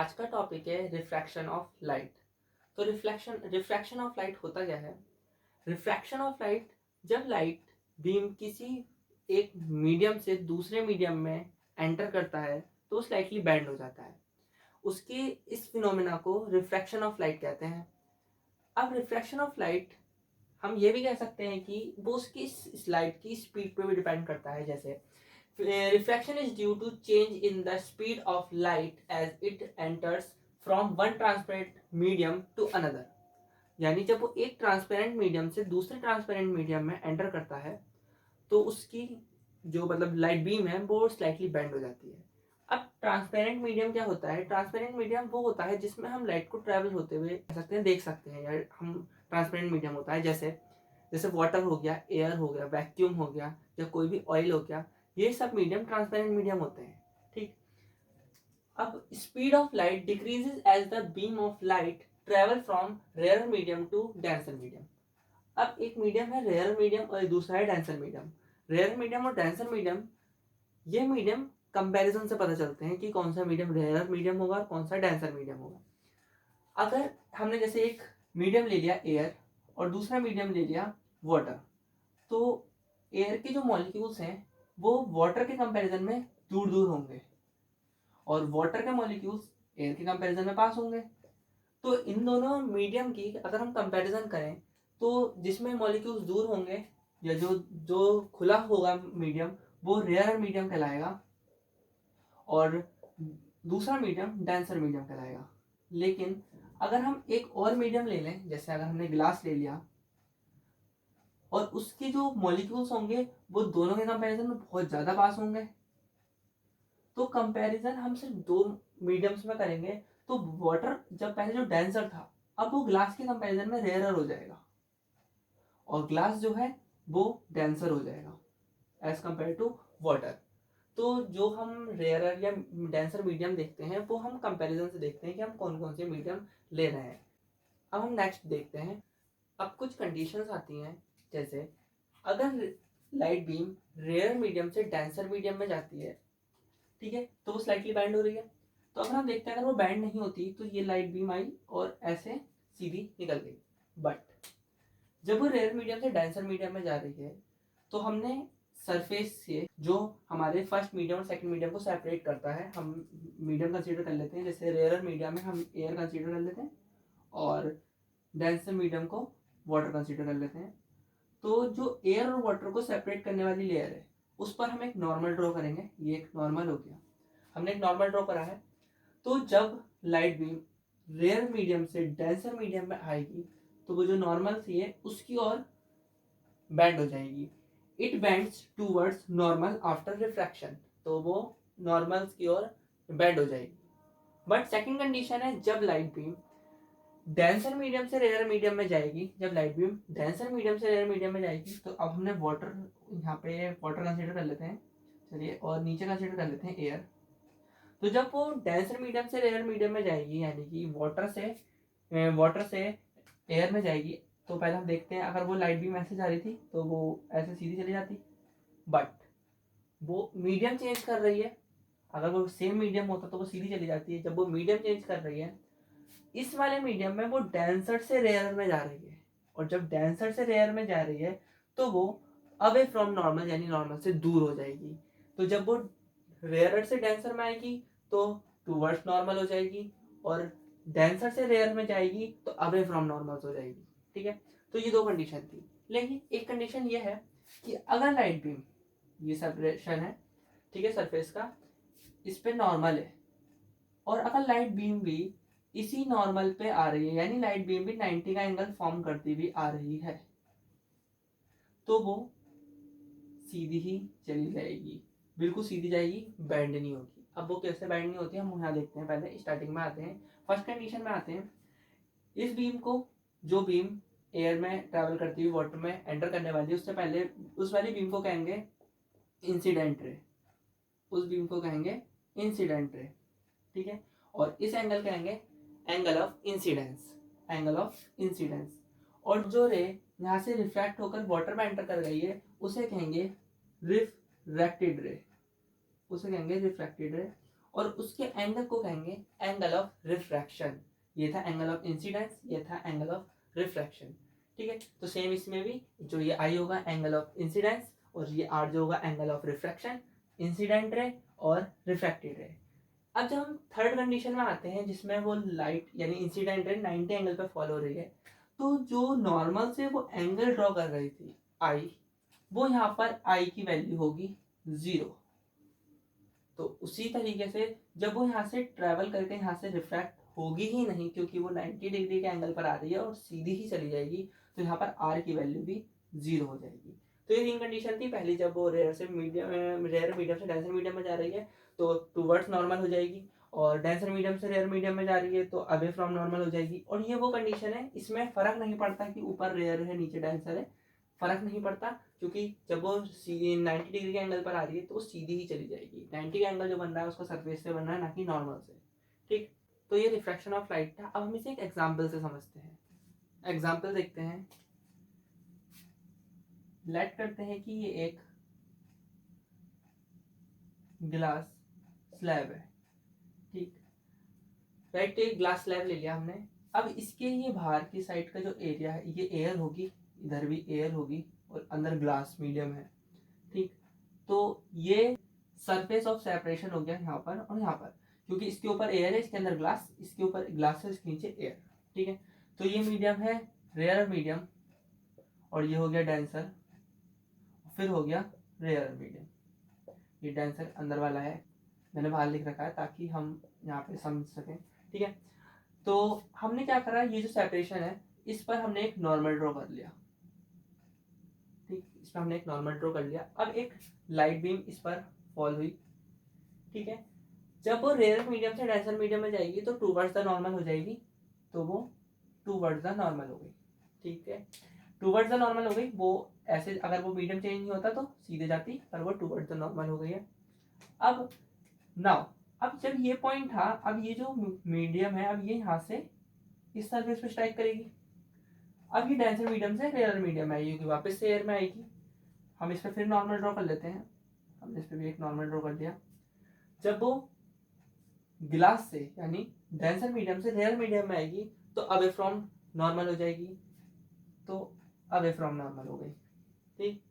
आज का टॉपिक है रिफ्रैक्शन ऑफ लाइट। तो रिफ्रैक्शन ऑफ लाइट होता क्या है? रिफ्रैक्शन ऑफ लाइट, जब लाइट बीम किसी एक मीडियम से दूसरे मीडियम में एंटर करता है तो वो स्लाइटली बेंड हो जाता है। उसके इस फिनोमेना को रिफ्रैक्शन ऑफ लाइट कहते हैं। अब रिफ्रैक्शन ऑफ लाइट हम ये भी कह सकते हैं कि वो उसकी लाइट की स्पीड पे भी डिपेंड करता है। जैसे refraction is due to change in the speed of light as it enters from one transparent medium to another। यानी जब वो एक ट्रांसपेरेंट मीडियम से दूसरे ट्रांसपेरेंट मीडियम में एंटर करता है तो उसकी जो लाइट बीम है वो स्लाइटली बेंड हो जाती है। अब ट्रांसपेरेंट मीडियम क्या होता है? ट्रांसपेरेंट मीडियम वो होता है जिसमें हम लाइट को ट्रेवल होते हुए देख सकते हैं, या हम ट्रांसपेरेंट मीडियम होता है जैसे जैसे वाटर हो गया, एयर हो गया, वैक्यूम हो गया, या कोई भी ऑयल हो गया। ये सब मीडियम ट्रांसपेरेंट मीडियम होते हैं। ठीक। अब speed of light decreases as the beam of light travel from rare medium to denser medium. अब एक मीडियम है रेयर मीडियम और दूसरा है डेंसर मीडियम। रेयर मीडियम और डेंसर मीडियम, ये मीडियम कंपैरिजन से पता चलते हैं कि कौन सा मीडियम रेयर मीडियम होगा और कौन सा डेंसर मीडियम होगा। अगर हमने जैसे एक मीडियम ले लिया एयर और दूसरा मीडियम ले लिया वाटर, तो एयर के जो मॉलिक्यूल्स हैं वो वाटर के कंपैरिजन में दूर दूर होंगे और वाटर के मॉलिक्यूल्स एयर के कंपैरिजन में पास होंगे। तो इन दोनों मीडियम की अगर हम कंपैरिजन करें तो जिसमें मॉलिक्यूल्स दूर होंगे या जो जो खुला होगा मीडियम वो रेयर मीडियम कहलाएगा और दूसरा मीडियम डेंसर मीडियम कहलाएगा। लेकिन अगर हम एक और मीडियम ले लें, जैसे अगर हमने ग्लास ले लिया और उसके जो मॉलिक्यूल्स होंगे वो दोनों के कंपैरिजन में बहुत ज़्यादा पास होंगे, तो कंपैरिजन हम सिर्फ दो मीडियम्स में करेंगे तो वाटर जब पहले जो डेंसर था अब वो ग्लास के कंपैरिजन में रेयरर हो जाएगा और ग्लास जो है वो डेंसर हो जाएगा एज कम्पेयर टू वाटर। तो जो हम रेयरर या डेंसर मीडियम देखते हैं वो हम कंपैरिजन से देखते हैं कि हम कौन कौन से मीडियम ले रहे हैं। अब हम नेक्स्ट देखते हैं। अब कुछ कंडीशंस आती हैं, जैसे अगर लाइट बीम रेयर मीडियम से डेंसर मीडियम में जाती है, ठीक है, तो वो स्लाइटली बैंड हो रही है। तो अगर हम देखते हैं अगर वो बैंड नहीं होती तो ये लाइट बीम आई और ऐसे सीधी निकल गई। बट जब वो रेयर मीडियम से डेंसर मीडियम में जा रही है तो हमने सरफेस से जो हमारे फर्स्ट मीडियम और सेकंड मीडियम को सेपरेट करता है, हम मीडियम कंसीडर कर लेते हैं। जैसे रेयर मीडियम में हम एयर कंसीडर कर लेते हैं और डेंसर मीडियम को वाटर कंसीडर कर लेते हैं। तो जो एयर और वाटर को सेपरेट करने वाली लेयर है उस पर हम एक नॉर्मल ड्रॉ करेंगे। ये एक नॉर्मल हो गया, हमने एक नॉर्मल ड्रॉ करा है। तो जब लाइट बीम रेयर मीडियम से डेंसर मीडियम में आएगी तो वो जो नॉर्मल थी है उसकी ओर बैंड हो जाएगी। It bands towards normal after refraction, तो वो नॉर्मल की ओर बैंड हो जाएगी। बट सेकंड कंडीशन है जब लाइट बीम डेंसर मीडियम से रेयर मीडियम में जाएगी, जब लाइट बीम डेंसर मीडियम से रेयर मीडियम में जाएगी तो अब हमने वाटर, यहाँ पे वाटर कंसीडर कर लेते हैं, चलिए, और नीचे कंसीडर कर लेते हैं एयर। तो जब वो डेंसर मीडियम से रेयर मीडियम में जाएगी यानी कि वाटर से एयर में जाएगी, तो पहले हम देखते हैं अगर वो लाइट बीम ऐसे जा रही थी तो वो ऐसे सीधी चली जाती। बट वो मीडियम चेंज कर रही है, अगर वो सेम मीडियम होता तो वो सीधी चली जाती है। जब वो मीडियम चेंज कर रही है इस वाले मीडियम में वो डेंसर से रेयर में जा रही है, और जब डेंसर से रेयर में जा रही है तो वो अवे फ्रॉम नॉर्मल यानी नॉर्मल से दूर हो जाएगी। तो जब वो रेयर से डेंसर में आएगी तो टूवर्ड्स नॉर्मल हो जाएगी और डेंसर से रेयर में जाएगी तो अवे फ्रॉम नॉर्मल हो जाएगी। ठीक है, तो ये दो कंडीशन थी। लेकिन एक कंडीशन ये है कि अगर लाइट बीम, ये सेपरेशन है, ठीक है, सरफेस का, इस पे नॉर्मल है और अगर लाइट बीम भी इसी नॉर्मल पे आ रही है यानी लाइट बीम भी 90 का एंगल फॉर्म करती हुई आ रही है तो वो सीधी ही चली जाएगी, बिल्कुल सीधी जाएगी, बैंड नहीं होगी। अब वो कैसे बैंड नहीं होती हम यहाँ देखते हैं। पहले स्टार्टिंग में आते हैं, फर्स्ट कंडीशन में आते हैं। इस बीम को, जो बीम एयर में ट्रैवल करती हुई वाटर में एंटर करने वाली है, उससे पहले उस वाली बीम को कहेंगे इंसिडेंट रे, उस बीम को कहेंगे इंसिडेंट रे। ठीक है, और इस एंगल कहेंगे angle of incidence, angle of incidence. और जो रे यहाँ से रिफ्रैक्ट होकर वाटर में एंटर कर गई है उसे कहेंगे रिफ्रैक्टेड रे, उसे कहेंगे रिफ्रैक्टेड रे। और उसके एंगल को कहेंगे एंगल ऑफ रिफ्रैक्शन। ये था एंगल ऑफ इंसिडेंस, ये था एंगल ऑफ रिफ्रैक्शन। ठीक है, तो सेम इसमें भी जो ये आई होगा एंगल ऑफ इंसिडेंस और ये आर जो होगा angle of refraction, incident ray और रिफ्रैक्टेड रे। अब जब हम थर्ड कंडीशन में आते हैं जिसमें वो लाइट यानी इंसिडेंट रे 90 एंगल पे फॉलो हो रही है, तो जो नॉर्मल से वो एंगल ड्रॉ कर रही थी आई, वो यहाँ पर आई की वैल्यू होगी 0। तो उसी तरीके से जब वो यहाँ से ट्रैवल करके यहाँ से रिफ्रैक्ट होगी ही नहीं, क्योंकि वो 90 डिग्री के एंगल पर आ रही है और सीधी ही चली जाएगी, तो यहाँ पर आर की वैल्यू भी 0 हो जाएगी। तो ये तीन कंडीशन थी। पहली, जब वो रेयर से मीडियम, रेयर मीडियम से डेंसर मीडियम में जा रही है तो टूवर्ड्स नॉर्मल हो जाएगी, और डेंसर मीडियम से रेयर मीडियम में जा रही है तो अवे फ्रॉम नॉर्मल हो जाएगी। और ये वो कंडीशन है, इसमें फर्क नहीं पड़ता कि ऊपर रेयर है नीचे डेंसर है, फर्क नहीं पड़ता, क्योंकि जब वो 90 डिग्री के एंगल पर आ रही है तो वो सीधी ही चली जाएगी। 90 का एंगल जो बन रहा है उसको सरफेस से बन रहा है, ना कि नॉर्मल से। ठीक, तो ये रिफ्रैक्शन ऑफ लाइट था। अब हम इसे एक एग्जाम्पल से समझते हैं। एग्जाम्पल देखते हैं। लेट करते हैं कि ये एक ग्लास स्लैब है। ठीक, राइट, एक ग्लास स्लैब ले लिया हमने। अब इसके ये बाहर की साइड का जो एरिया है, ये एयर होगी, इधर भी एयर होगी और अंदर ग्लास मीडियम है। ठीक, तो ये सरफेस ऑफ सेपरेशन हो गया यहाँ पर और यहाँ पर, क्योंकि इसके ऊपर एयर है, इसके अंदर ग्लास, इसके ऊपर ग्लास है, इसके नीचे एयर। ठीक है, तो ये मीडियम है रेयर मीडियम, और ये हो गया डेंसर, फिर हो गया रेयर मीडियम। ये डेंसर अंदर वाला है, मैंने बाहर लिख रखा है ताकि हम यहाँ पे समझ सकें। ठीक है, तो हमने क्या करा, ये जो सेपरेशन है इस पर हमने एक नॉर्मल ड्रॉ कर लिया। ठीक, इस पर हमने एक नॉर्मल ड्रॉ कर लिया। अब एक लाइट बीम इस पर फॉल हुई। ठीक है, जब वो रेयर मीडियम से डेंसर मीडियम में जाएगी तो टूवर्ड्स द नॉर्मल हो जाएगी, तो वो टूवर्ड्स द नॉर्मल हो गई। ठीक है, टूवर्ड्स द नॉर्मल हो गई। वो ऐसे अगर वो मीडियम चेंज नहीं होता तो सीधे जाती, पर वो टूवर्ड्स द नॉर्मल हो गई है। अब नाउ, अब जब ये पॉइंट था, अब ये जो मीडियम है, अब ये यहाँ से इस सरफेस पे स्ट्राइक करेगी। अब ये डेंसर मीडियम से रेयर मीडियम में आएगी, वापस से एयर में आएगी। हम इस पर फिर नॉर्मल ड्रॉ कर लेते हैं। हमने इस पर भी एक नॉर्मल ड्रॉ कर लिया। जब वो ग्लास से यानी डेंसर मीडियम से रेयर मीडियम में आएगी तो अवे फ्रॉम नॉर्मल हो जाएगी, तो अवे फ्रॉम नॉर्मल हो गई। ठीक,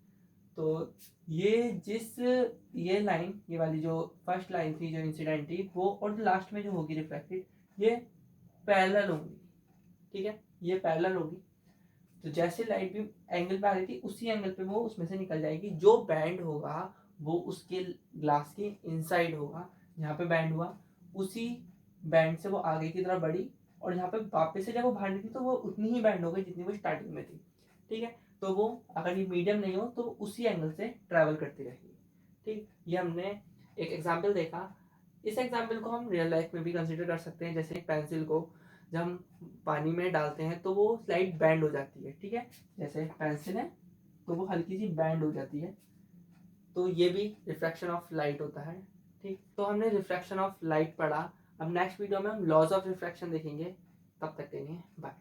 तो ये लाइन, ये वाली जो फर्स्ट लाइन थी जो इंसिडेंट थी, वो और लास्ट में जो होगी रिफ्लेक्टेड, ये पैरेलल होंगी। ठीक है, ये पैरेलल होगी। तो जैसे लाइट भी एंगल पे आ रही थी उसी एंगल पे वो उसमें से निकल जाएगी। जो बैंड होगा वो उसके ग्लास के इनसाइड होगा। जहाँ पे बैंड हुआ उसी बैंड से वो आगे की तरफ बढ़ी, और यहाँ पे वापस से जब वो बाहर निकली तो वो उतनी ही बैंड हो गई जितनी वो स्टार्टिंग में थी। ठीक है, तो वो अगर ये मीडियम नहीं हो तो उसी एंगल से ट्रैवल करती रहेगी। ठीक, ये हमने एक एग्जाम्पल देखा। इस एग्जाम्पल को हम रियल लाइफ में भी कंसिडर कर सकते हैं। जैसे एक पेंसिल को जब हम पानी में डालते हैं तो वो स्लाइड बैंड हो जाती है। ठीक है, जैसे पेंसिल है तो वो हल्की सी बैंड हो जाती है, तो ये भी रिफ्रैक्शन ऑफ लाइट होता है। ठीक, तो हमने रिफ्रैक्शन ऑफ लाइट पढ़ा। अब नेक्स्ट वीडियो में हम लॉज ऑफ रिफ्रैक्शन देखेंगे। तब तक के लिए बाय।